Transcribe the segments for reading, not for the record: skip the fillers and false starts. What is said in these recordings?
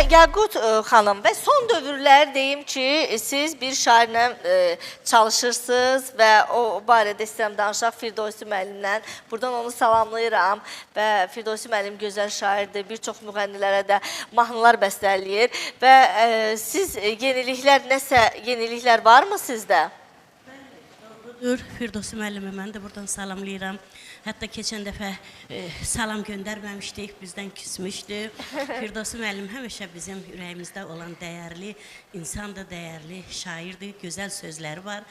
Yaqut xanım, və son dövrlər deyim ki, siz bir şairlə çalışırsınız və o barədə istəyirəm danışaq Firdevsi müəllimlə. Buradan onu salamlayıram və Firdevsi müəllim gözəl şairdir, bir çox müğənnilərə də mahnılar bəstələyir və siz yeniliklər varmı sizdə? Doğrudur, Firdevsi müəllimi mən də buradan salamlayıram. Hətta keçən dəfə salam göndərməmişdik, bizdən küsmüşdü. Firdevsi müəllim həmişə bizim ürəyimizdə olan dəyərli insandır, dəyərli şairdir, gözəl sözləri var.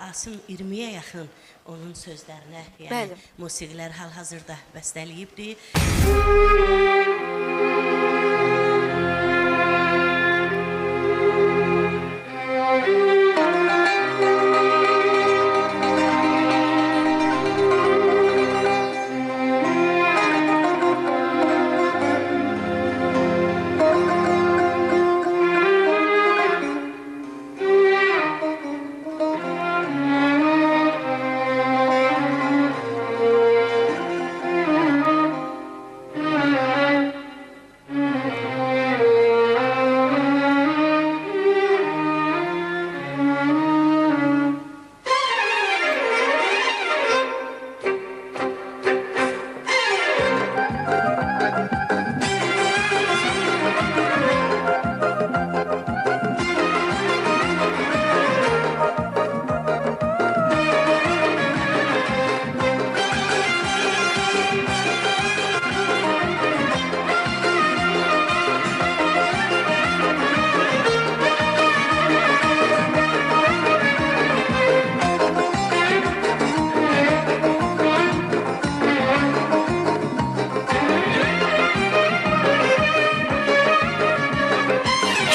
Asım 20-yə yaxın onun sözlərinə, yəni musiqilər hal-hazırda bəstələyibdir.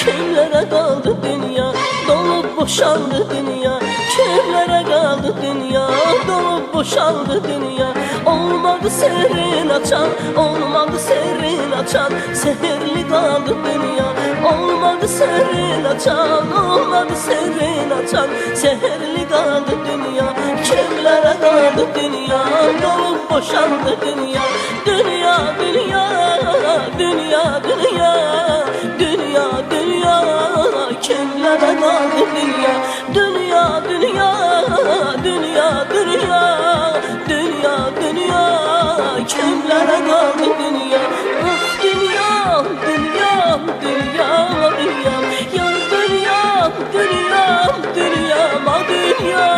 Kimlere kaldı dünya, dolup boşaldı dünya. Kimlere kaldı dünya, dolup boşaldı dünya. Olmadı sırrın açan, olmadı sırrın açan. Sehirli kaldı dünya. Olmadı sırrın açan, olmadı sırrın açan. Sehirli kaldı dünya. Kimlere kaldı dünya, dolup boşaldı dünya. Dünya, dünya, dünya, dünya. Dünya, dünya, kimlere kaldı dünya? Dünya, dünya, dünya, dünya. Dünya, dünya, kimlere kaldı dünya? Ah dünya, dünya, dünya, dünya. Ya dünya, dünya, dünya, ma dünya.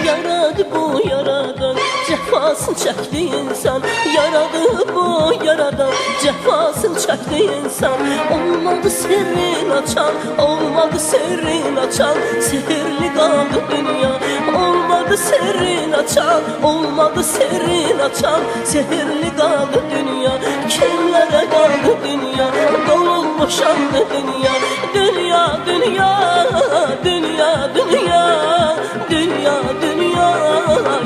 Yaradı bu yaradan, cefasını çekti insan. Yaradı bu yaradan, cefasını çekti insan. Olmadı sirrin açan, olmadı sirrin açan. Sihirli kaldı dünya. Olmadı sirrin açan, olmadı sirrin açan. Sihirli kaldı dünya. Kimlere kaldı dünya? Dolup boşandı dünya. Dünya, dünya, dünya, dünya. Dünya, dünya,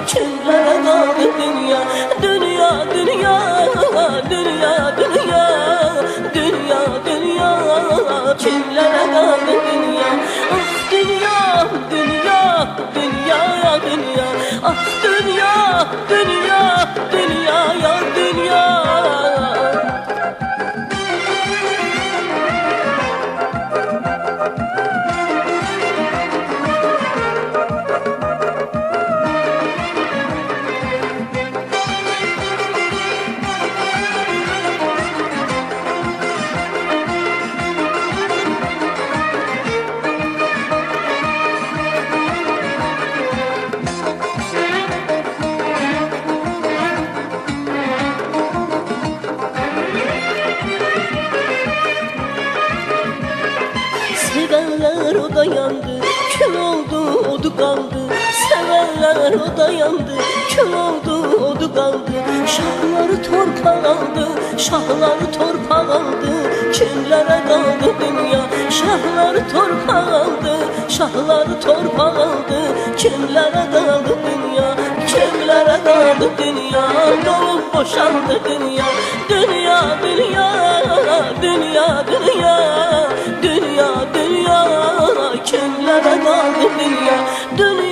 kimlere kaldı dünya? Dünya, dünya, dünya, dünya. Dünya, dünya, kimlere kaldı dünya? Ah dünya, dünya, dünya, dünya. Ah dünya, dünya, dünya, ya dünya. Sevenler o da yandı, kül oldu, odu kaldı. Sevenler o da yandı, kül oldu, odu qaldı. Şahları torpaq aldı, şahları torpaq aldı. Kimlərə qaldı dünya? Şahları torpaq aldı, şahları torpaq aldı. Kimlərə qaldı dünya? Kimlərə qaldı dünya? Dolub boşandı dünya. Dünya, dünya, dünya, dünya, dünya, dünya. Kimlərə qaldı dünya? Dünya.